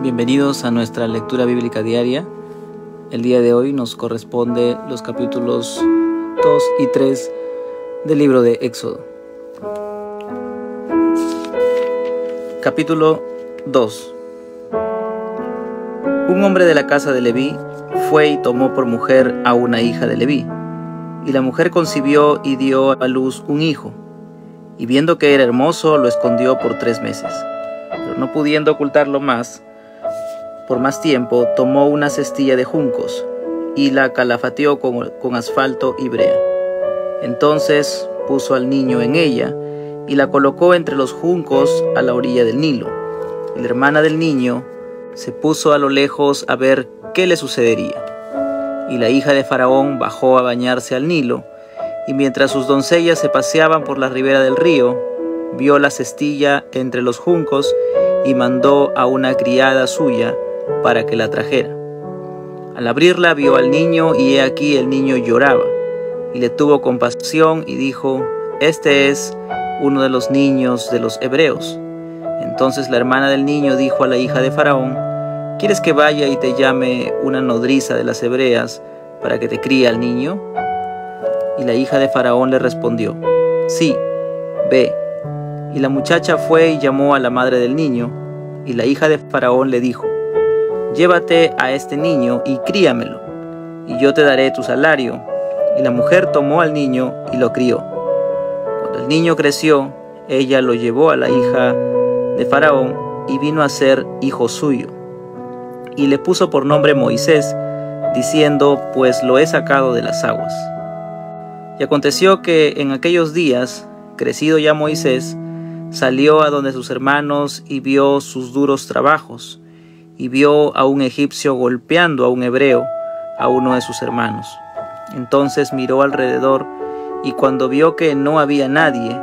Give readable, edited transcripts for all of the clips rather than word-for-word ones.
Bienvenidos a nuestra lectura bíblica diaria. El día de hoy nos corresponde los capítulos 2 y 3 del libro de Éxodo. Capítulo 2. Un hombre de la casa de Leví fue y tomó por mujer a una hija de Leví, y la mujer concibió y dio a luz un hijo, y viendo que era hermoso, lo escondió por 3 meses. Pero no pudiendo ocultarlo por más tiempo, tomó una cestilla de juncos y la calafateó con asfalto y brea. Entonces puso al niño en ella y la colocó entre los juncos a la orilla del Nilo. Y la hermana del niño se puso a lo lejos a ver qué le sucedería. Y la hija de Faraón bajó a bañarse al Nilo, y mientras sus doncellas se paseaban por la ribera del río, vio la cestilla entre los juncos y mandó a una criada suya para que la trajera. Al abrirla vio al niño, y he aquí el niño lloraba, y le tuvo compasión y dijo: Este es uno de los niños de los hebreos. Entonces la hermana del niño dijo a la hija de Faraón: ¿Quieres que vaya y te llame una nodriza de las hebreas para que te críe al niño? Y la hija de Faraón le respondió: Sí, ve. Y la muchacha fue y llamó a la madre del niño, y la hija de Faraón le dijo: Llévate a este niño y críamelo, y yo te daré tu salario. Y la mujer tomó al niño y lo crió. Cuando el niño creció, ella lo llevó a la hija de Faraón y vino a ser hijo suyo. Y le puso por nombre Moisés, diciendo: Pues lo he sacado de las aguas. Y aconteció que en aquellos días, crecido ya Moisés, salió a donde sus hermanos y vio sus duros trabajos, y vio a un egipcio golpeando a un hebreo, a uno de sus hermanos. Entonces miró alrededor, y cuando vio que no había nadie,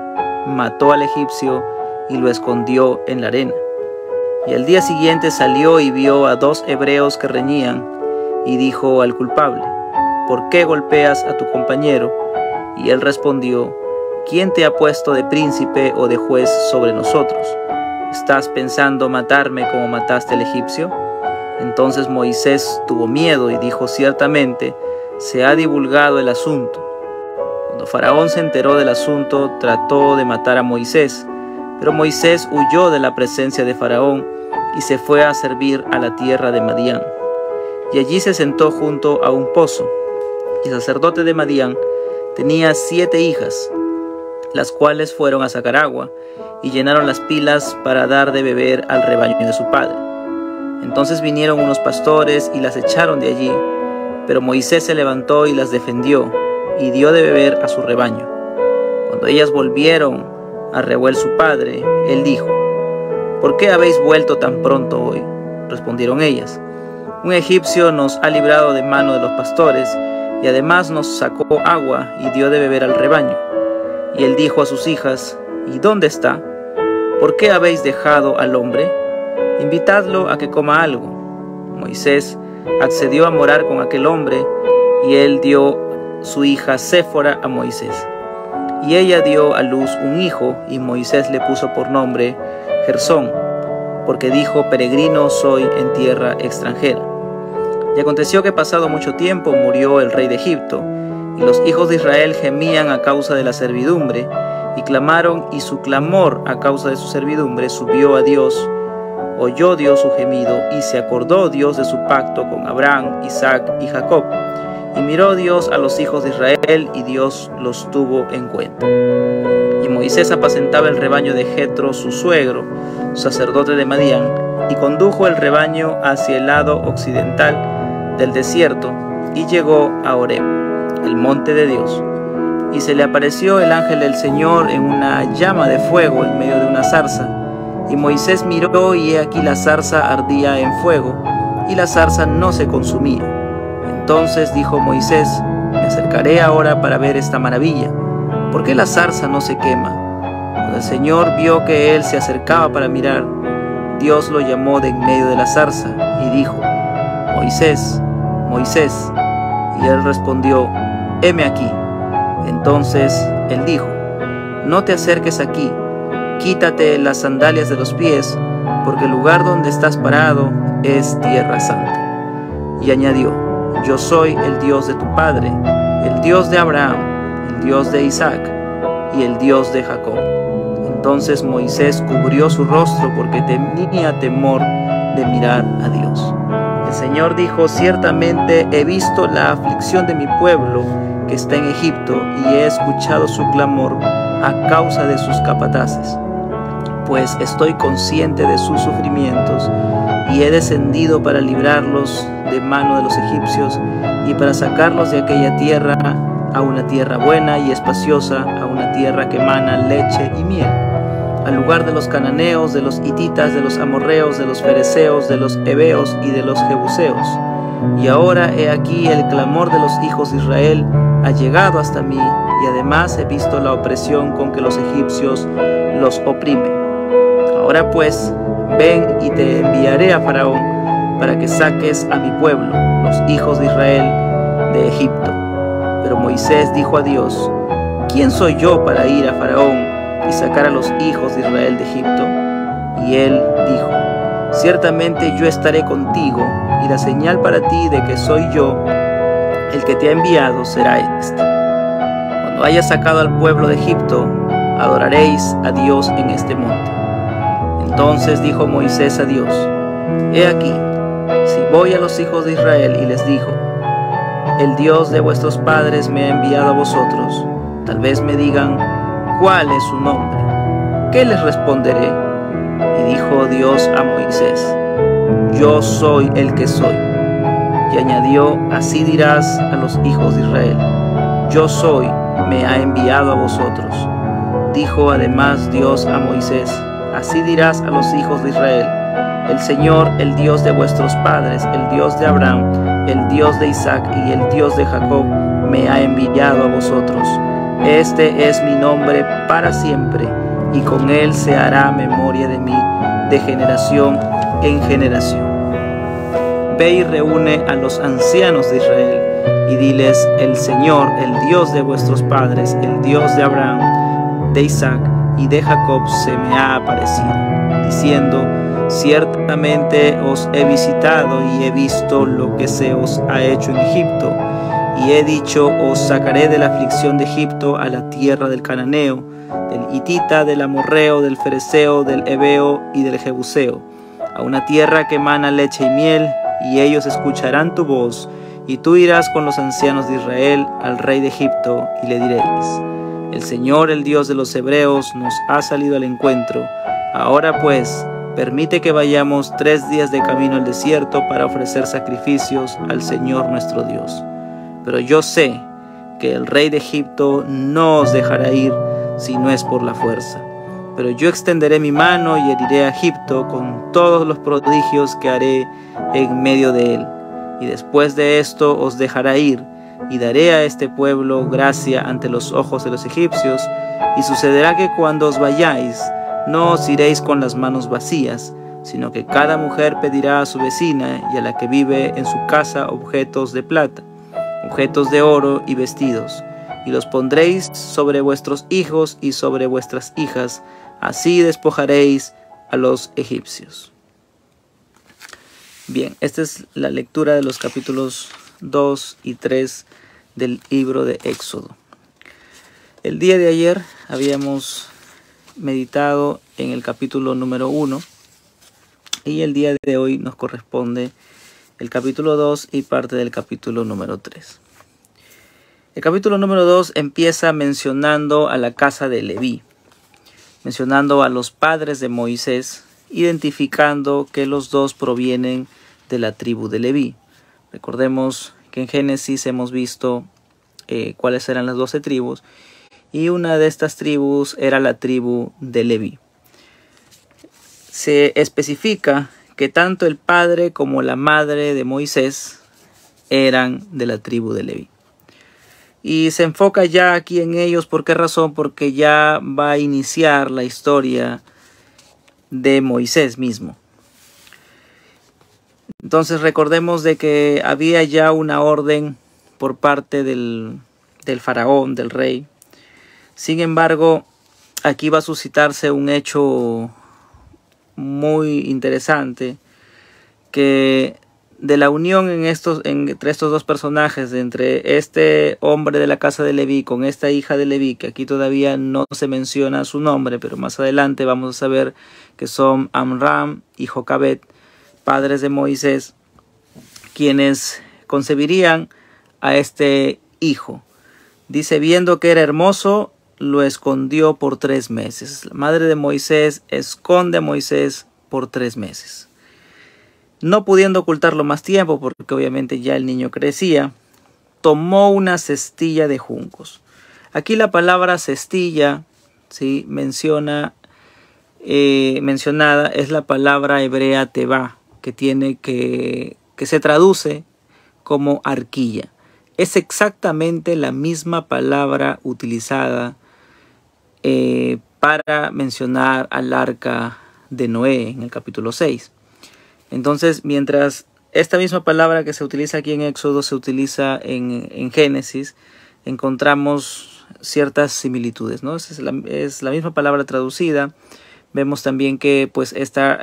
mató al egipcio y lo escondió en la arena. Y al día siguiente salió y vio a 2 hebreos que reñían, y dijo al culpable: ¿Por qué golpeas a tu compañero? Y él respondió: ¿Quién te ha puesto de príncipe o de juez sobre nosotros? ¿Estás pensando matarme como mataste al egipcio? Entonces Moisés tuvo miedo y dijo: Ciertamente se ha divulgado el asunto. Cuando Faraón se enteró del asunto, trató de matar a Moisés, pero Moisés huyó de la presencia de Faraón y se fue a servir a la tierra de Madián. Y allí se sentó junto a un pozo. Y el sacerdote de Madián tenía 7 hijas, las cuales fueron a sacar agua y llenaron las pilas para dar de beber al rebaño de su padre. Entonces vinieron unos pastores y las echaron de allí, pero Moisés se levantó y las defendió y dio de beber a su rebaño. Cuando ellas volvieron a Reuel su padre, él dijo: ¿Por qué habéis vuelto tan pronto hoy? Respondieron ellas: Un egipcio nos ha librado de mano de los pastores, y además nos sacó agua y dio de beber al rebaño. Y él dijo a sus hijas: ¿Y dónde está? ¿Por qué habéis dejado al hombre? Invitadlo a que coma algo. Moisés accedió a morar con aquel hombre, y él dio su hija Séfora a Moisés. Y ella dio a luz un hijo, y Moisés le puso por nombre Gersón, porque dijo: Peregrino soy en tierra extranjera. Y aconteció que pasado mucho tiempo murió el rey de Egipto, y los hijos de Israel gemían a causa de la servidumbre, y clamaron, y su clamor a causa de su servidumbre subió a Dios. Oyó Dios su gemido, y se acordó Dios de su pacto con Abraham, Isaac y Jacob. Y miró Dios a los hijos de Israel, y Dios los tuvo en cuenta. Y Moisés apacentaba el rebaño de Jetro, su suegro, sacerdote de Madián, y condujo el rebaño hacia el lado occidental del desierto, y llegó a Horeb, el monte de Dios. Y se le apareció el ángel del Señor en una llama de fuego en medio de una zarza. Y Moisés miró, y he aquí la zarza ardía en fuego, y la zarza no se consumía. Entonces dijo Moisés: Me acercaré ahora para ver esta maravilla, ¿por qué la zarza no se quema? Cuando el Señor vio que él se acercaba para mirar, Dios lo llamó de en medio de la zarza y dijo: Moisés, Moisés. Y él respondió: heme aquí. Entonces él dijo: no te acerques aquí, quítate las sandalias de los pies, porque el lugar donde estás parado es tierra santa. Y añadió: yo soy el Dios de tu padre, el Dios de Abraham, el Dios de Isaac y el Dios de Jacob. Entonces Moisés cubrió su rostro porque tenía temor de mirar a Dios. El Señor dijo: ciertamente he visto la aflicción de mi pueblo que está en Egipto y he escuchado su clamor a causa de sus capataces, pues estoy consciente de sus sufrimientos y he descendido para librarlos de mano de los egipcios y para sacarlos de aquella tierra a una tierra buena y espaciosa, a una tierra que emana leche y miel, al lugar de los cananeos, de los hititas, de los amorreos, de los fereceos, de los heveos y de los jebuseos. Y ahora he aquí el clamor de los hijos de Israel ha llegado hasta mí, y además he visto la opresión con que los egipcios los oprimen. Ahora pues, ven y te enviaré a Faraón para que saques a mi pueblo, los hijos de Israel, de Egipto. Pero Moisés dijo a Dios: ¿quién soy yo para ir a Faraón y sacar a los hijos de Israel de Egipto? Y él dijo: ciertamente yo estaré contigo, y la señal para ti de que soy yo el que te ha enviado será esta: cuando hayas sacado al pueblo de Egipto, adoraréis a Dios en este monte. Entonces dijo Moisés a Dios: he aquí, si voy a los hijos de Israel y les digo: el Dios de vuestros padres me ha enviado a vosotros, tal vez me digan: ¿cuál es su nombre? ¿Qué les responderé? Y dijo Dios a Moisés: yo soy el que soy. Y añadió: así dirás a los hijos de Israel: yo soy, me ha enviado a vosotros. Dijo además Dios a Moisés: así dirás a los hijos de Israel: el Señor, el Dios de vuestros padres, el Dios de Abraham, el Dios de Isaac y el Dios de Jacob, me ha enviado a vosotros. Este es mi nombre para siempre, y con él se hará memoria de mí de generación en generación. Ve y reúne a los ancianos de Israel, y diles: el Señor, el Dios de vuestros padres, el Dios de Abraham, de Isaac y de Jacob, se me ha aparecido, diciendo: ciertamente os he visitado y he visto lo que se os ha hecho en Egipto, y he dicho: os sacaré de la aflicción de Egipto a la tierra del cananeo, del hitita, del amorreo, del fereceo, del heveo y del jebuseo, a una tierra que emana leche y miel, y ellos escucharán tu voz, y tú irás con los ancianos de Israel al rey de Egipto, y le diréis: el Señor, el Dios de los hebreos, nos ha salido al encuentro. Ahora pues, permite que vayamos 3 días de camino al desierto para ofrecer sacrificios al Señor nuestro Dios. Pero yo sé que el rey de Egipto no os dejará ir si no es por la fuerza. Pero yo extenderé mi mano y heriré a Egipto con todos los prodigios que haré en medio de él. Y después de esto os dejará ir, y daré a este pueblo gracia ante los ojos de los egipcios. Y sucederá que cuando os vayáis, no os iréis con las manos vacías, sino que cada mujer pedirá a su vecina y a la que vive en su casa objetos de plata, objetos de oro y vestidos, y los pondréis sobre vuestros hijos y sobre vuestras hijas, así despojaréis a los egipcios. Bien, esta es la lectura de los capítulos 2 y 3 del libro de Éxodo. El día de ayer habíamos meditado en el capítulo número 1 y el día de hoy nos corresponde el capítulo 2 y parte del capítulo número 3. El capítulo número 2 empieza mencionando a la casa de Leví, mencionando a los padres de Moisés, identificando que los dos provienen de la tribu de Leví. Recordemos que en Génesis hemos visto cuáles eran las 12 tribus, y una de estas tribus era la tribu de Leví. Se especifica que tanto el padre como la madre de Moisés eran de la tribu de Leví. Y se enfoca ya aquí en ellos. ¿Por qué razón? Porque ya va a iniciar la historia de Moisés mismo. Entonces recordemos de que había ya una orden por parte del del faraón, del rey. Sin embargo, aquí va a suscitarse un hecho muy interesante, que de la unión entre estos dos personajes, entre este hombre de la casa de Leví con esta hija de Leví, que aquí todavía no se menciona su nombre, pero más adelante vamos a saber que son Amram y Jocabed, padres de Moisés, quienes concebirían a este hijo. Dice, viendo que era hermoso, lo escondió por 3 meses. La madre de Moisés esconde a Moisés por 3 meses. No pudiendo ocultarlo más tiempo, porque obviamente ya el niño crecía, tomó una cestilla de juncos. Aquí la palabra cestilla, ¿sí?, mencionada es la palabra hebrea teba, que se traduce como arquilla. Es exactamente la misma palabra utilizada para mencionar al arca de Noé en el capítulo 6. Entonces, mientras esta misma palabra que se utiliza aquí en Éxodo se utiliza en Génesis, encontramos ciertas similitudes, ¿no? Es la misma palabra traducida. Vemos también que pues esta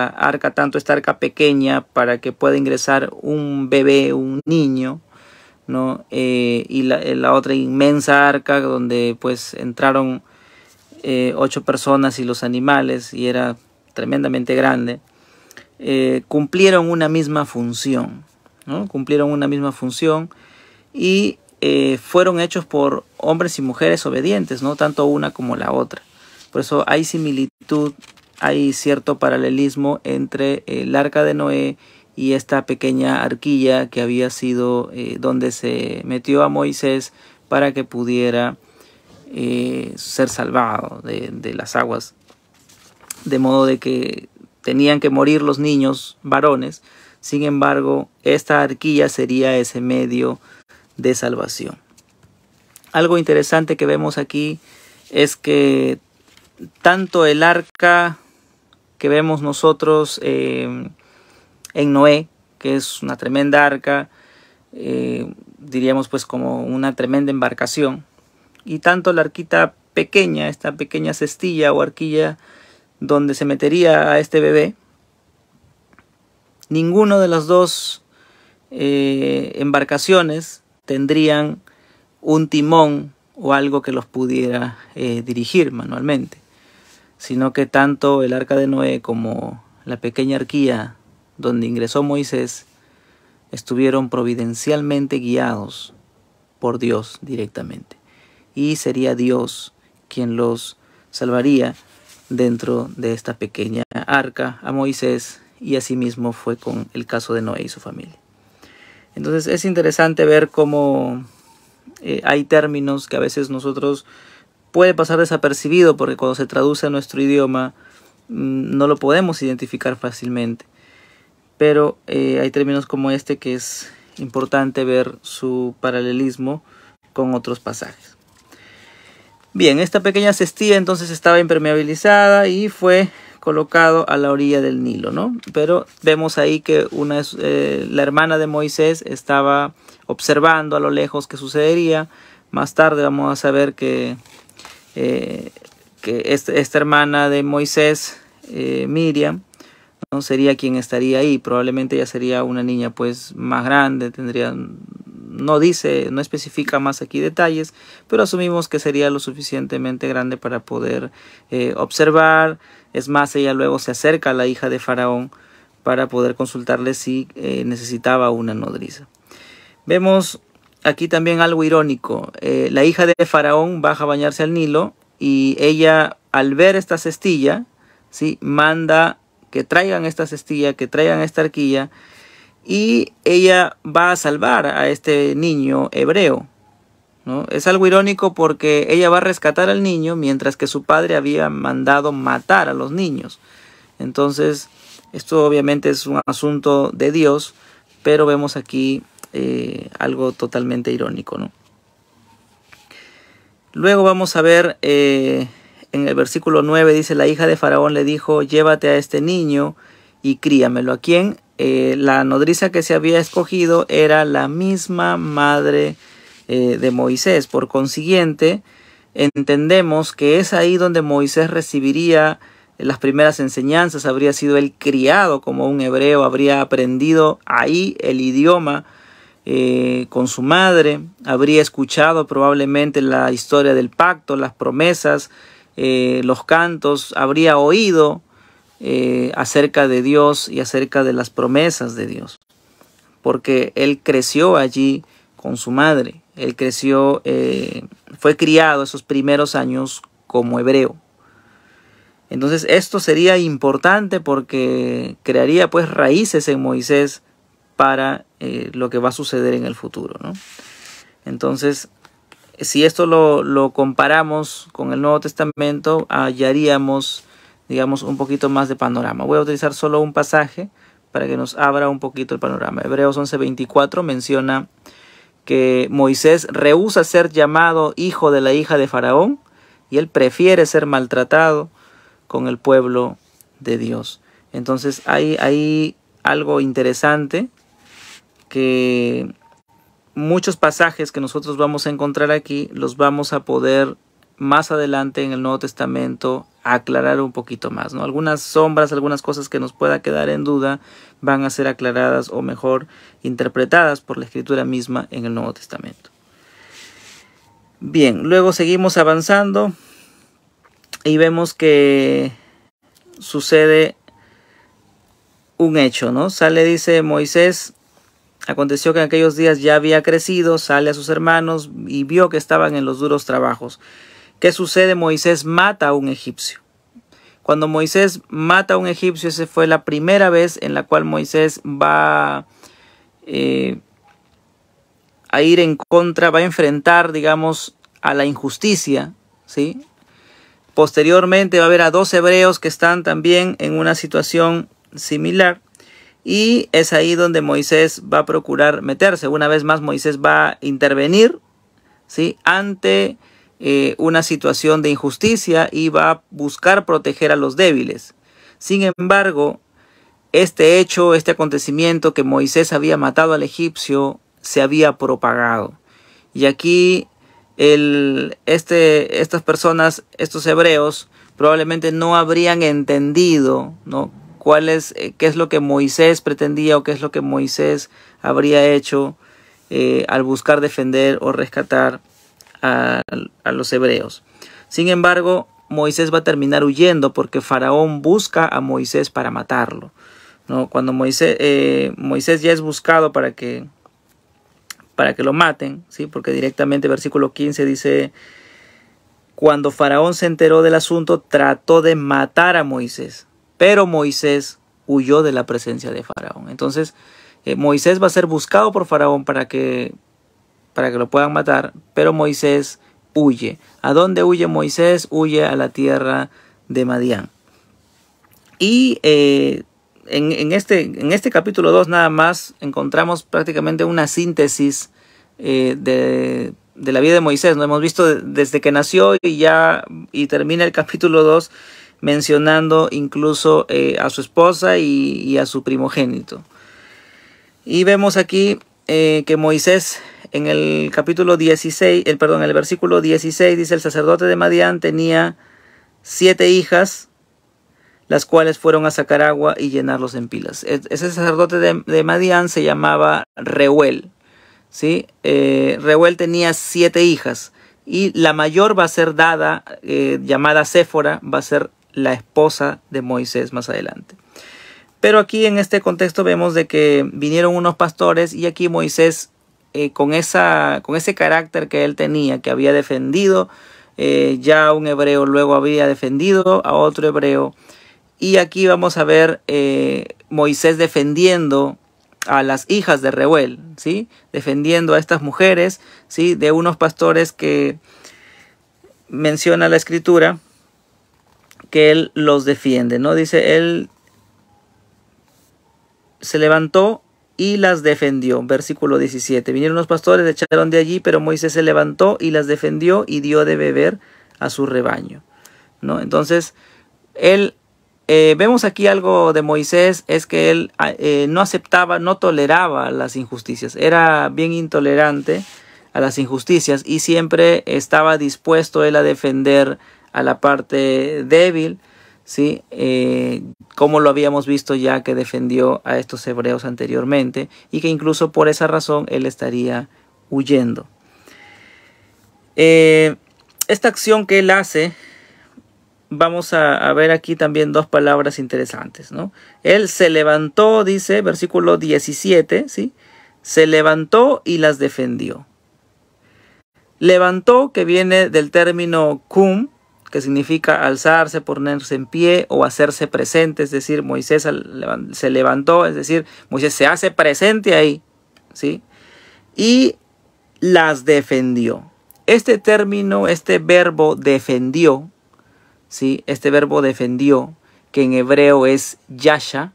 arca, tanto esta arca pequeña para que pueda ingresar un bebé, un niño, ¿no? Y la otra inmensa arca donde pues entraron 8 personas y los animales, y era tremendamente grande. Cumplieron una misma función, ¿no? Cumplieron una misma función y fueron hechos por hombres y mujeres obedientes, ¿no? Tanto una como la otra. Por eso hay similitud, hay cierto paralelismo entre el arca de Noé y esta pequeña arquilla que había sido donde se metió a Moisés para que pudiera ser salvado de las aguas. De modo de que tenían que morir los niños varones. Sin embargo, esta arquilla sería ese medio de salvación. Algo interesante que vemos aquí es que tanto el arca que vemos nosotros en Noé, que es una tremenda arca, diríamos pues como una tremenda embarcación, y tanto la arquita pequeña, esta pequeña cestilla o arquilla donde se metería a este bebé, ninguno de las dos embarcaciones tendrían un timón o algo que los pudiera dirigir manualmente, sino que tanto el arca de Noé como la pequeña arquilla donde ingresó Moisés estuvieron providencialmente guiados por Dios directamente, y sería Dios quien los salvaría dentro de esta pequeña arca a Moisés, y asimismo fue con el caso de Noé y su familia. Entonces es interesante ver cómo hay términos que a veces nosotros puede pasar desapercibido, porque cuando se traduce a nuestro idioma no lo podemos identificar fácilmente. Pero hay términos como este que es importante ver su paralelismo con otros pasajes. Bien, esta pequeña cestilla entonces estaba impermeabilizada y fue colocado a la orilla del Nilo, ¿no? Pero vemos ahí que la hermana de Moisés estaba observando a lo lejos qué sucedería. Más tarde vamos a saber que esta hermana de Moisés, Miriam, ¿no?, sería quien estaría ahí. Probablemente ella sería una niña pues más grande, no especifica más aquí detalles, pero asumimos que sería lo suficientemente grande para poder observar. Es más, ella luego se acerca a la hija de Faraón para poder consultarle si necesitaba una nodriza. Vemos aquí también algo irónico. La hija de Faraón baja a bañarse al Nilo, y ella, al ver esta cestilla, ¿sí?, manda que traigan esta cestilla, que traigan esta arquilla, y ella va a salvar a este niño hebreo, ¿no? Es algo irónico porque ella va a rescatar al niño mientras que su padre había mandado matar a los niños. Entonces, esto obviamente es un asunto de Dios, pero vemos aquí algo totalmente irónico, ¿no? Luego vamos a ver en el versículo 9, dice: la hija de Faraón le dijo: llévate a este niño y críamelo. ¿A quién? La nodriza que se había escogido era la misma madre de Moisés. Por consiguiente, entendemos que es ahí donde Moisés recibiría las primeras enseñanzas, habría sido él criado como un hebreo, habría aprendido ahí el idioma con su madre, habría escuchado probablemente la historia del pacto, las promesas, los cantos, habría oído acerca de Dios y acerca de las promesas de Dios, porque él creció allí con su madre, él creció, fue criado esos primeros años como hebreo. Entonces esto sería importante porque crearía pues raíces en Moisés para lo que va a suceder en el futuro, ¿no? Entonces, si esto lo comparamos con el Nuevo Testamento, hallaríamos, digamos, un poquito más de panorama. Voy a utilizar solo un pasaje para que nos abra un poquito el panorama. Hebreos 11:24 menciona que Moisés rehúsa ser llamado hijo de la hija de Faraón y él prefiere ser maltratado con el pueblo de Dios. Entonces hay algo interesante, que muchos pasajes que nosotros vamos a encontrar aquí los vamos a poder más adelante en el Nuevo Testamento aclarar un poquito más, ¿no? Algunas sombras, algunas cosas que nos pueda quedar en duda van a ser aclaradas o mejor interpretadas por la Escritura misma en el Nuevo Testamento. Bien, luego seguimos avanzando y vemos que sucede un hecho, ¿no? Dice Moisés: aconteció que en aquellos días ya había crecido, sale a sus hermanos y vio que estaban en los duros trabajos. ¿Qué sucede? Moisés mata a un egipcio. Cuando Moisés mata a un egipcio, esa fue la primera vez en la cual Moisés va a ir en contra, va a enfrentar, digamos, a la injusticia, ¿sí? Posteriormente va a haber a 2 hebreos que están también en una situación similar. Y es ahí donde Moisés va a procurar meterse. Una vez más Moisés va a intervenir, ¿sí?, ante una situación de injusticia y va a buscar proteger a los débiles. Sin embargo, este hecho, este acontecimiento que Moisés había matado al egipcio, se había propagado. Y aquí estas personas, estos hebreos, probablemente no habrían entendido, ¿no?, qué es lo que Moisés pretendía o qué es lo que Moisés habría hecho al buscar defender o rescatar a los hebreos. Sin embargo, Moisés va a terminar huyendo porque Faraón busca a Moisés para matarlo, ¿no? Cuando Moisés ya es buscado para que lo maten, ¿sí? Porque directamente versículo 15 dice: cuando Faraón se enteró del asunto, trató de matar a Moisés, pero Moisés huyó de la presencia de Faraón. Entonces, Moisés va a ser buscado por Faraón para que lo puedan matar, pero Moisés huye. ¿A dónde huye Moisés? Huye a la tierra de Madián. Y en este capítulo 2 nada más encontramos prácticamente una síntesis de la vida de Moisés. Lo hemos visto desde que nació y termina el capítulo 2 mencionando incluso a su esposa y a su primogénito. Y vemos aquí que Moisés en el capítulo 16, en el versículo 16 dice: el sacerdote de Madián tenía 7 hijas, las cuales fueron a sacar agua y llenarlos en pilas. Ese sacerdote de Madián se llamaba Reuel, ¿sí? Reuel tenía 7 hijas y la mayor va a ser dada, llamada Séfora, va a ser la esposa de Moisés más adelante. Pero aquí en este contexto vemos de que vinieron unos pastores y aquí Moisés, con ese carácter que él tenía, que había defendido ya un hebreo, luego había defendido a otro hebreo, y aquí vamos a ver Moisés defendiendo a las hijas de Reuel, ¿sí? Defendiendo a estas mujeres, ¿sí?, de unos pastores que menciona la escritura que él los defiende, ¿no? Dice: él se levantó y las defendió. Versículo 17. Vinieron los pastores, echaron de allí, pero Moisés se levantó y las defendió y dio de beber a su rebaño, ¿no? Entonces, vemos aquí algo de Moisés, es que él no aceptaba, no toleraba las injusticias. Era bien intolerante a las injusticias y siempre estaba dispuesto él a defender a la parte débil, ¿sí? Como lo habíamos visto ya que defendió a estos hebreos anteriormente y que incluso por esa razón él estaría huyendo. Esta acción que él hace, vamos a ver aquí también dos palabras interesantes, ¿no? Él se levantó, dice, versículo 17, ¿sí? Se levantó y las defendió. Levantó, que viene del término cum, que significa alzarse, ponerse en pie o hacerse presente, es decir, Moisés se levantó, es decir, Moisés se hace presente ahí, ¿sí? Y las defendió. Este término, este verbo defendió, ¿sí? Este verbo defendió, que en hebreo es yasha,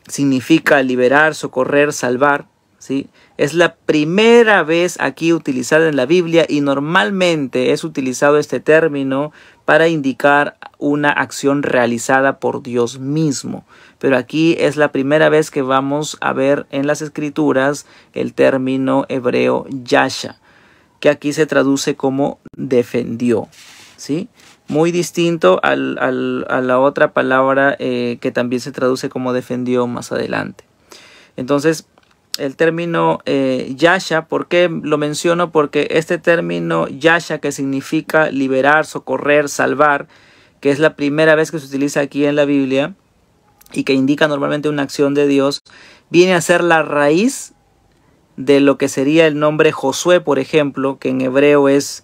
significa liberar, socorrer, salvar, ¿sí? Es la primera vez aquí utilizada en la Biblia y normalmente es utilizado este término para indicar una acción realizada por Dios mismo. Pero aquí es la primera vez que vamos a ver en las Escrituras el término hebreo yasha, que aquí se traduce como defendió, ¿sí? Muy distinto a la otra palabra que también se traduce como defendió más adelante. Entonces, el término yasha, ¿por qué lo menciono? Porque este término yasha, que significa liberar, socorrer, salvar, que es la primera vez que se utiliza aquí en la Biblia y que indica normalmente una acción de Dios, viene a ser la raíz de lo que sería el nombre Josué, por ejemplo, que en hebreo es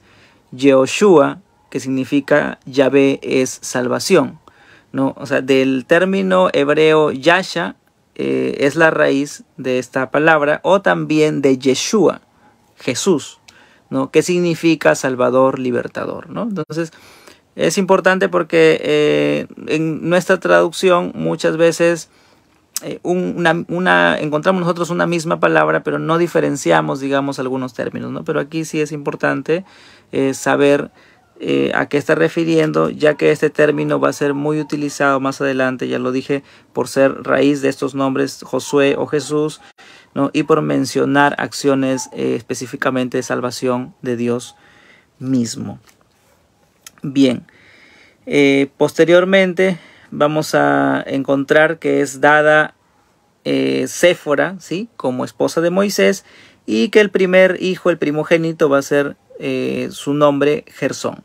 Yehoshua, que significa Yahvé es salvación, ¿no? O sea, del término hebreo yasha es la raíz de esta palabra, o también de Yeshua, Jesús, ¿no? Que significa Salvador, Libertador, ¿no? Entonces, es importante porque en nuestra traducción muchas veces encontramos nosotros una misma palabra, pero no diferenciamos, digamos, algunos términos, ¿no? Pero aquí sí es importante saber a qué está refiriendo, ya que este término va a ser muy utilizado más adelante, ya lo dije, por ser raíz de estos nombres Josué o Jesús, ¿no? Y por mencionar acciones específicamente de salvación de Dios mismo. Bien, posteriormente vamos a encontrar que es dada Séfora, ¿sí? Como esposa de Moisés, y que el primer hijo, el primogénito, va a ser su nombre Gersón,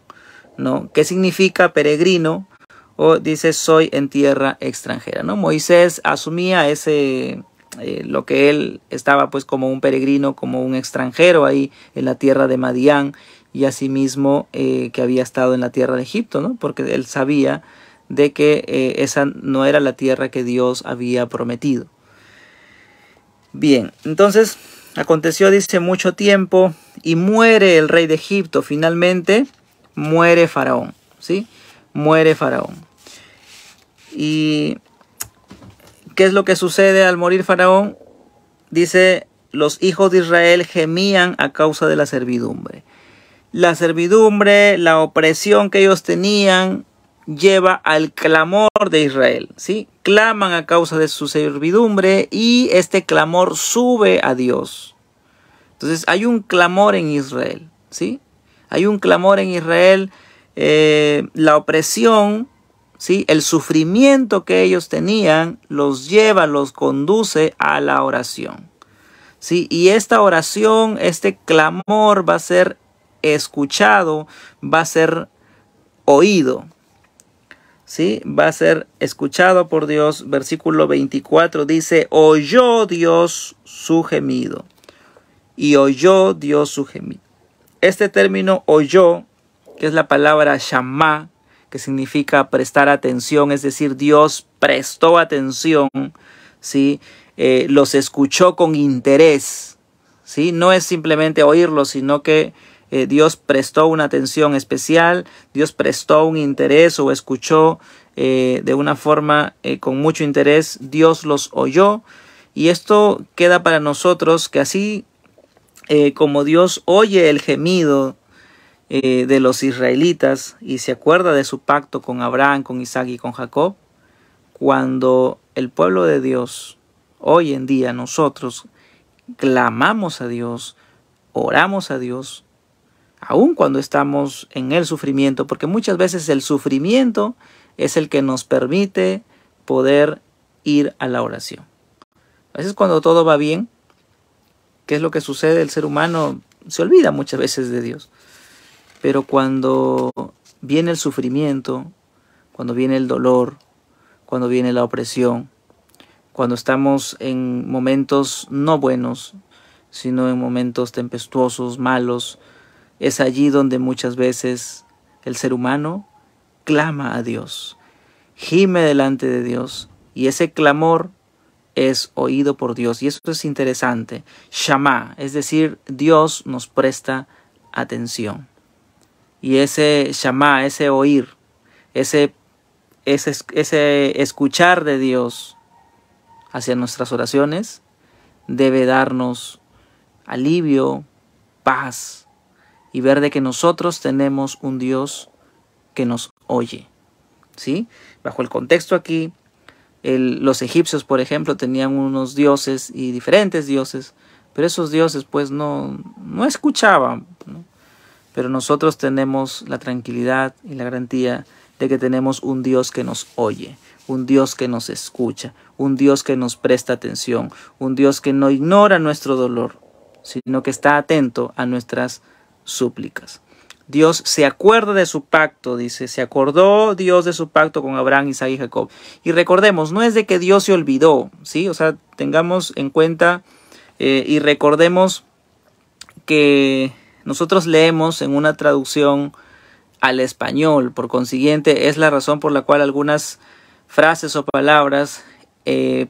¿no? ¿Qué significa peregrino? O dice soy en tierra extranjera, ¿no? Moisés asumía lo que él estaba pues como un peregrino, como un extranjero ahí en la tierra de Madián, y asimismo que había estado en la tierra de Egipto, ¿no? Porque él sabía de que esa no era la tierra que Dios había prometido. Bien, entonces aconteció, dice, mucho tiempo y muere el rey de Egipto. Finalmente muere Faraón, ¿sí? Muere Faraón. ¿Y qué es lo que sucede al morir Faraón? Dice, los hijos de Israel gemían a causa de la servidumbre. La servidumbre, la opresión que ellos tenían, lleva al clamor de Israel, ¿sí? Claman a causa de su servidumbre y este clamor sube a Dios. Entonces hay un clamor en Israel, ¿sí? Hay un clamor en Israel, la opresión, ¿sí? El sufrimiento que ellos tenían los lleva, los conduce a la oración, ¿sí? Y esta oración, este clamor va a ser escuchado, va a ser oído, ¿sí? Va a ser escuchado por Dios. Versículo 24 dice, oyó Dios su gemido. Y oyó Dios su gemido. Este término oyó, que es la palabra shamá, que significa prestar atención, es decir, Dios prestó atención, ¿sí? Los escuchó con interés, ¿sí? No es simplemente oírlos, sino que Dios prestó una atención especial, Dios prestó un interés o escuchó de una forma con mucho interés, Dios los oyó. Y esto queda para nosotros que así como Dios oye el gemido de los israelitas y se acuerda de su pacto con Abraham, con Isaac y con Jacob, cuando el pueblo de Dios, hoy en día nosotros, clamamos a Dios, oramos a Dios, aun cuando estamos en el sufrimiento, porque muchas veces el sufrimiento es el que nos permite poder ir a la oración. A veces cuando todo va bien, ¿qué es lo que sucede? El ser humano se olvida muchas veces de Dios. Pero cuando viene el sufrimiento, cuando viene el dolor, cuando viene la opresión, cuando estamos en momentos no buenos, sino en momentos tempestuosos, malos, es allí donde muchas veces el ser humano clama a Dios, gime delante de Dios, y ese clamor es oído por Dios. Y eso es interesante. Shama, es decir, Dios nos presta atención. Y ese shama, ese oír, ese escuchar de Dios hacia nuestras oraciones debe darnos alivio, paz, y ver de que nosotros tenemos un Dios que nos oye. ¿Sí? Bajo el contexto aquí, los egipcios, por ejemplo, tenían unos dioses y diferentes dioses, pero esos dioses pues no escuchaban, ¿no? Pero nosotros tenemos la tranquilidad y la garantía de que tenemos un Dios que nos oye, un Dios que nos escucha, un Dios que nos presta atención, un Dios que no ignora nuestro dolor, sino que está atento a nuestras súplicas. Dios se acuerda de su pacto, dice, se acordó Dios de su pacto con Abraham, Isaac y Jacob. Y recordemos, no es de que Dios se olvidó, ¿sí? O sea, tengamos en cuenta y recordemos que nosotros leemos en una traducción al español, por consiguiente, es la razón por la cual algunas frases o palabras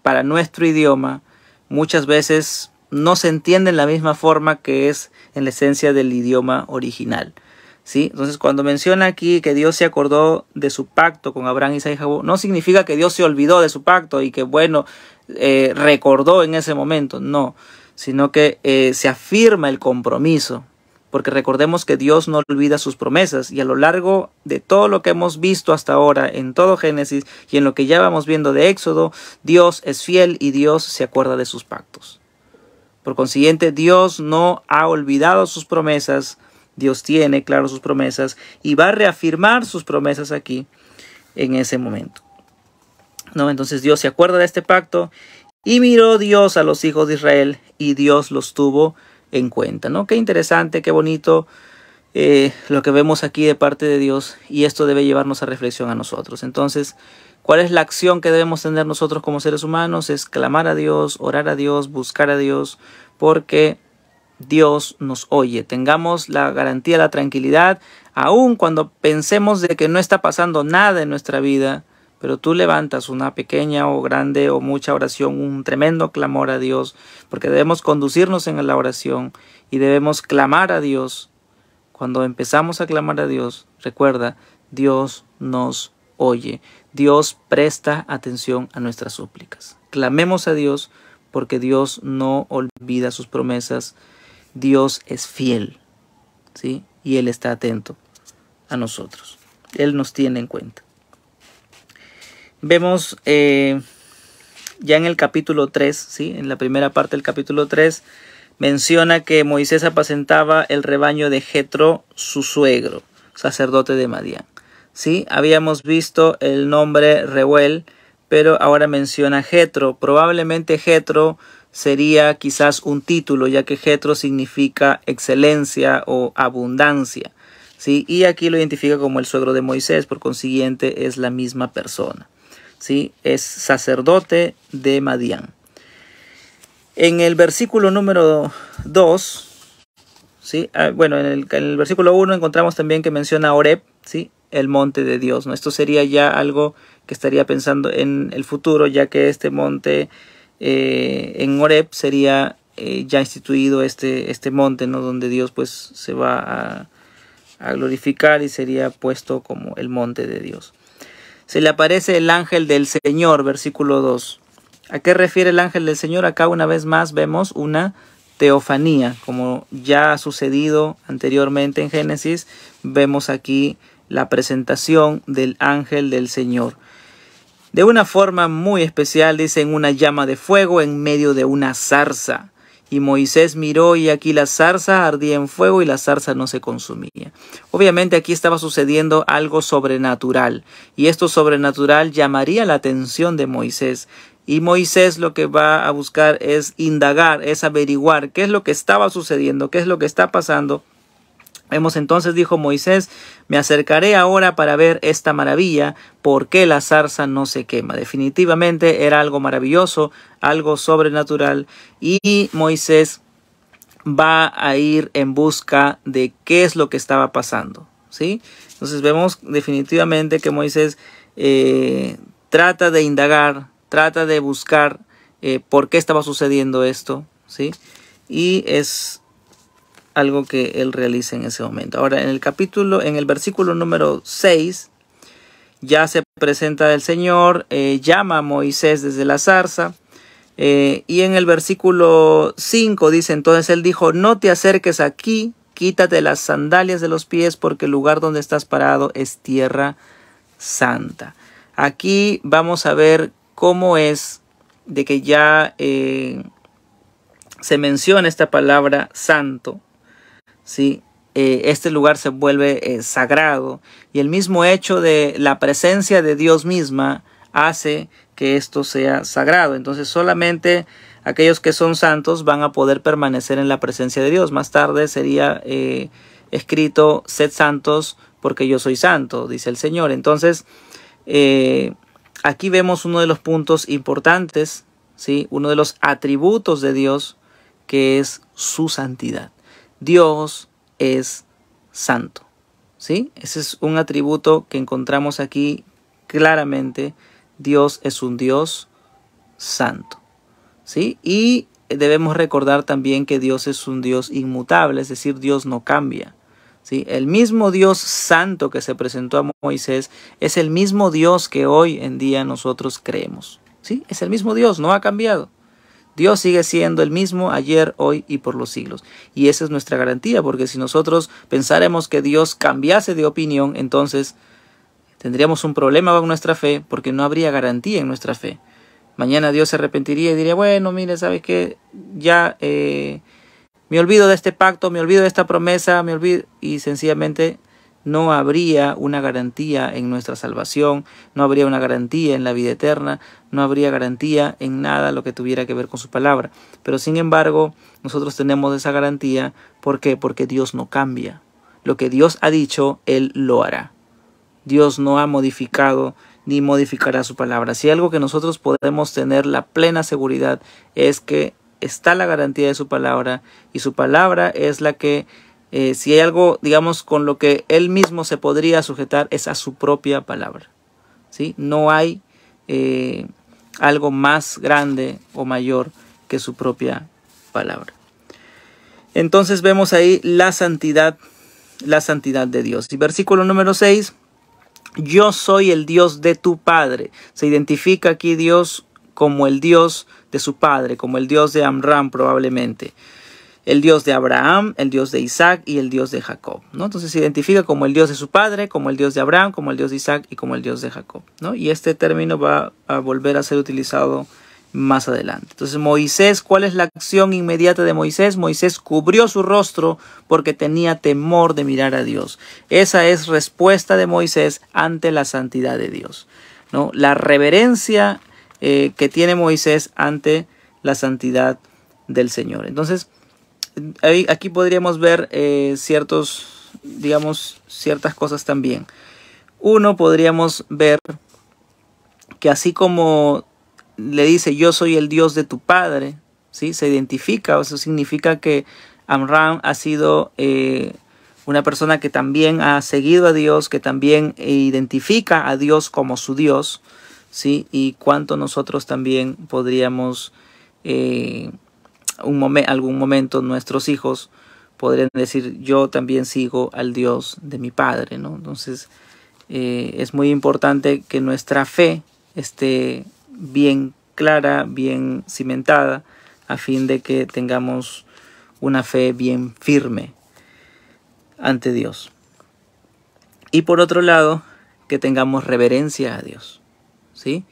para nuestro idioma muchas veces no se entienden de la misma forma que es en la esencia del idioma original. ¿Sí? Entonces, cuando menciona aquí que Dios se acordó de su pacto con Abraham, Isaac y Jacob, no significa que Dios se olvidó de su pacto y que, bueno, recordó en ese momento. No, sino que se afirma el compromiso. Porque recordemos que Dios no olvida sus promesas. Y a lo largo de todo lo que hemos visto hasta ahora, en todo Génesis y en lo que ya vamos viendo de Éxodo, Dios es fiel y Dios se acuerda de sus pactos. Por consiguiente, Dios no ha olvidado sus promesas. Dios tiene claro sus promesas y va a reafirmar sus promesas aquí en ese momento, ¿no? Entonces Dios se acuerda de este pacto y miró Dios a los hijos de Israel y Dios los tuvo en cuenta, ¿no? Qué interesante, qué bonito lo que vemos aquí de parte de Dios, y esto debe llevarnos a reflexión a nosotros. Entonces, ¿cuál es la acción que debemos tener nosotros como seres humanos? Es clamar a Dios, orar a Dios, buscar a Dios, porque Dios nos oye. Tengamos la garantía, la tranquilidad, aun cuando pensemos de que no está pasando nada en nuestra vida, pero tú levantas una pequeña o grande o mucha oración, un tremendo clamor a Dios, porque debemos conducirnos en la oración y debemos clamar a Dios. Cuando empezamos a clamar a Dios, recuerda, Dios nos oye. Dios presta atención a nuestras súplicas. Clamemos a Dios porque Dios no olvida sus promesas. Dios es fiel, ¿sí? Y Él está atento a nosotros. Él nos tiene en cuenta. Vemos ya en el capítulo 3, ¿sí? En la primera parte del capítulo 3, menciona que Moisés apacentaba el rebaño de Jetro, su suegro, sacerdote de Madián. ¿Sí? Habíamos visto el nombre Reuel, pero ahora menciona Jetro. Probablemente Jetro sería quizás un título, ya que Jetro significa excelencia o abundancia, ¿sí? Y aquí lo identifica como el suegro de Moisés, por consiguiente es la misma persona, ¿sí? Es sacerdote de Madián. En el versículo número 2, ¿sí? Bueno, en el versículo 1 encontramos también que menciona Horeb, ¿sí? El monte de Dios, ¿no? Esto sería ya algo que estaría pensando en el futuro, ya que este monte en Horeb sería ya instituido este monte, ¿no? Donde Dios pues se va a glorificar y sería puesto como el monte de Dios. Se le aparece el ángel del Señor, versículo 2. ¿A qué refiere el ángel del Señor? Acá una vez más vemos una teofanía, como ya ha sucedido anteriormente en Génesis. Vemos aquí la presentación del ángel del Señor. De una forma muy especial, dice, en una llama de fuego en medio de una zarza. Y Moisés miró y aquí la zarza ardía en fuego y la zarza no se consumía. Obviamente aquí estaba sucediendo algo sobrenatural y esto sobrenatural llamaría la atención de Moisés. Y Moisés lo que va a buscar es indagar, es averiguar qué es lo que estaba sucediendo, qué es lo que está pasando. Vemos entonces, dijo Moisés, me acercaré ahora para ver esta maravilla, ¿por qué la zarza no se quema? Definitivamente era algo maravilloso, algo sobrenatural, y Moisés va a ir en busca de qué es lo que estaba pasando, ¿sí? Entonces vemos definitivamente que Moisés trata de indagar, trata de buscar por qué estaba sucediendo esto, ¿sí? Y es algo que él realiza en ese momento. Ahora, en el versículo número 6, ya se presenta el Señor, llama a Moisés desde la zarza, y en el versículo 5 dice, entonces él dijo, no te acerques aquí, quítate las sandalias de los pies, porque el lugar donde estás parado es tierra santa. Aquí vamos a ver cómo es de que ya se menciona esta palabra santo, ¿sí? Este lugar se vuelve sagrado, y el mismo hecho de la presencia de Dios misma hace que esto sea sagrado. Entonces solamente aquellos que son santos van a poder permanecer en la presencia de Dios. Más tarde sería escrito, sed santos porque yo soy santo, dice el Señor. Entonces aquí vemos uno de los puntos importantes, ¿sí? Uno de los atributos de Dios, que es su santidad. Dios es santo, ¿sí? Ese es un atributo que encontramos aquí claramente. Dios es un Dios santo, ¿sí? Y debemos recordar también que Dios es un Dios inmutable, es decir, Dios no cambia, ¿sí? El mismo Dios santo que se presentó a Moisés es el mismo Dios que hoy en día nosotros creemos, ¿sí? Es el mismo Dios, no ha cambiado. Dios sigue siendo el mismo ayer, hoy y por los siglos. Y esa es nuestra garantía, porque si nosotros pensáramos que Dios cambiase de opinión, entonces tendríamos un problema con nuestra fe, porque no habría garantía en nuestra fe. Mañana Dios se arrepentiría y diría, bueno, mire, ¿sabes qué? Ya me olvido de este pacto, me olvido de esta promesa, me olvido, y sencillamente no habría una garantía en nuestra salvación, no habría una garantía en la vida eterna, no habría garantía en nada lo que tuviera que ver con su palabra. Pero sin embargo, nosotros tenemos esa garantía. ¿Por qué? Porque Dios no cambia. Lo que Dios ha dicho, Él lo hará. Dios no ha modificado ni modificará su palabra. Si algo que nosotros podemos tener la plena seguridad es que está la garantía de su palabra, y su palabra es la que si hay algo, digamos, con lo que él mismo se podría sujetar, es a su propia palabra, ¿sí? No hay algo más grande o mayor que su propia palabra. Entonces vemos ahí la santidad de Dios. Y versículo número 6, yo soy el Dios de tu padre. Se identifica aquí Dios como el Dios de su padre, como el Dios de Amram probablemente. El Dios de Abraham, el Dios de Isaac y el Dios de Jacob, ¿no? Entonces se identifica como el Dios de su padre, como el Dios de Abraham, como el Dios de Isaac y como el Dios de Jacob, ¿no? Y este término va a volver a ser utilizado más adelante. Entonces Moisés, ¿cuál es la acción inmediata de Moisés? Moisés cubrió su rostro porque tenía temor de mirar a Dios. Esa es respuesta de Moisés ante la santidad de Dios, ¿no? La reverencia que tiene Moisés ante la santidad del Señor. Entonces, aquí podríamos ver ciertas cosas también. Uno, podríamos ver que así como le dice, yo soy el Dios de tu padre, ¿sí? Se identifica, eso significa que Amram ha sido una persona que también ha seguido a Dios, que también identifica a Dios como su Dios, ¿sí? Y cuánto nosotros también podríamos algún momento nuestros hijos podrían decir, yo también sigo al Dios de mi padre, ¿no? Entonces es muy importante que nuestra fe esté bien clara, bien cimentada, a fin de que tengamos una fe bien firme ante Dios. Y por otro lado, que tengamos reverencia a Dios, ¿sí?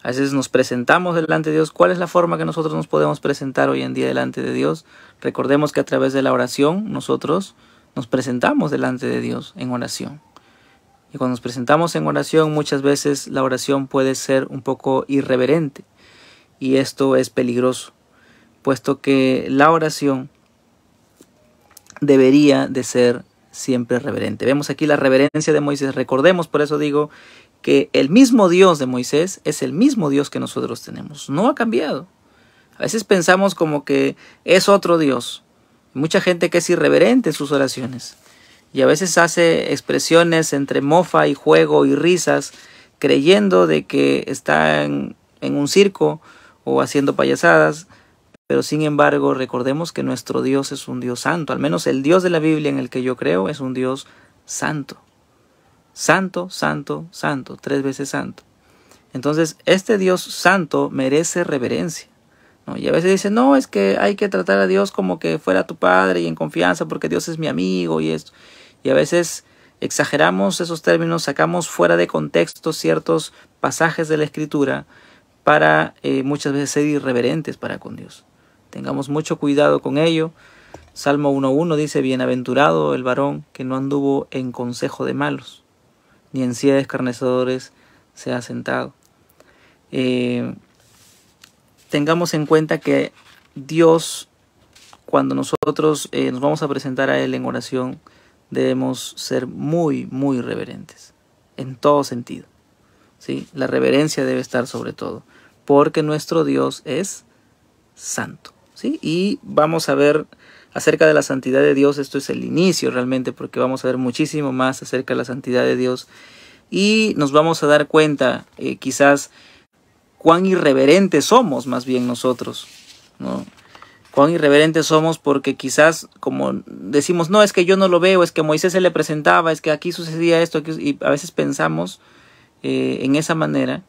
A veces nos presentamos delante de Dios. ¿Cuál es la forma que nosotros nos podemos presentar hoy en día delante de Dios? Recordemos que a través de la oración nosotros nos presentamos delante de Dios en oración. Y cuando nos presentamos en oración, muchas veces la oración puede ser un poco irreverente. Y esto es peligroso, puesto que la oración debería de ser siempre reverente. Vemos aquí la reverencia de Moisés. Recordemos, por eso digo, que el mismo Dios de Moisés es el mismo Dios que nosotros tenemos. No ha cambiado. A veces pensamos como que es otro Dios. Mucha gente que es irreverente en sus oraciones. Y a veces hace expresiones entre mofa y juego y risas, creyendo de que está en un circo o haciendo payasadas. Pero sin embargo, recordemos que nuestro Dios es un Dios santo. Al menos el Dios de la Biblia en el que yo creo es un Dios santo. Santo, santo, santo, 3 veces santo. Entonces, este Dios santo merece reverencia, ¿no? Y a veces dicen, no, es que hay que tratar a Dios como que fuera tu padre y en confianza porque Dios es mi amigo y esto. Y a veces exageramos esos términos, sacamos fuera de contexto ciertos pasajes de la Escritura para muchas veces ser irreverentes para con Dios. Tengamos mucho cuidado con ello. Salmo 1:1 dice, bienaventurado el varón que no anduvo en consejo de malos, ni en silla de escarnecedores se ha sentado. Tengamos en cuenta que Dios, cuando nosotros nos vamos a presentar a Él en oración, debemos ser muy, muy reverentes, en todo sentido, ¿sí? La reverencia debe estar sobre todo, porque nuestro Dios es santo, ¿sí? Y vamos a ver acerca de la santidad de Dios. Esto es el inicio realmente, porque vamos a ver muchísimo más acerca de la santidad de Dios y nos vamos a dar cuenta quizás cuán irreverentes somos más bien nosotros, ¿no? Cuán irreverentes somos porque quizás como decimos, no, es que yo no lo veo, es que Moisés se le presentaba, es que aquí sucedía esto, aquí, y a veces pensamos en esa manera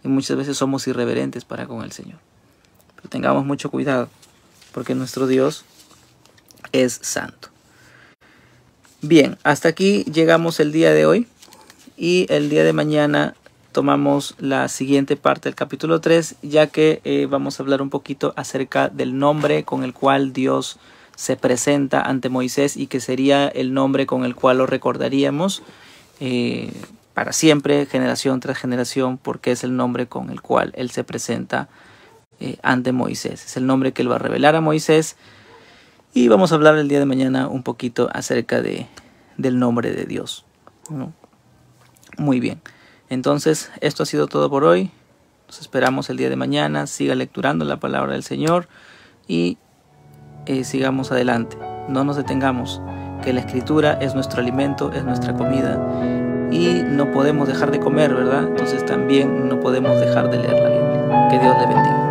y muchas veces somos irreverentes para con el Señor. Pero tengamos mucho cuidado porque nuestro Dios es santo. Bien, hasta aquí llegamos el día de hoy y el día de mañana tomamos la siguiente parte del capítulo 3, ya que vamos a hablar un poquito acerca del nombre con el cual Dios se presenta ante Moisés y que sería el nombre con el cual lo recordaríamos para siempre, generación tras generación, porque es el nombre con el cual Él se presenta ante Moisés. Es el nombre que Él va a revelar a Moisés. Y vamos a hablar el día de mañana un poquito acerca del nombre de Dios, ¿no? Muy bien. Entonces, esto ha sido todo por hoy. Nos esperamos el día de mañana. Siga lecturando la palabra del Señor y sigamos adelante. No nos detengamos, que la Escritura es nuestro alimento, es nuestra comida. Y no podemos dejar de comer, ¿verdad? Entonces también no podemos dejar de leer la Biblia. Que Dios le bendiga.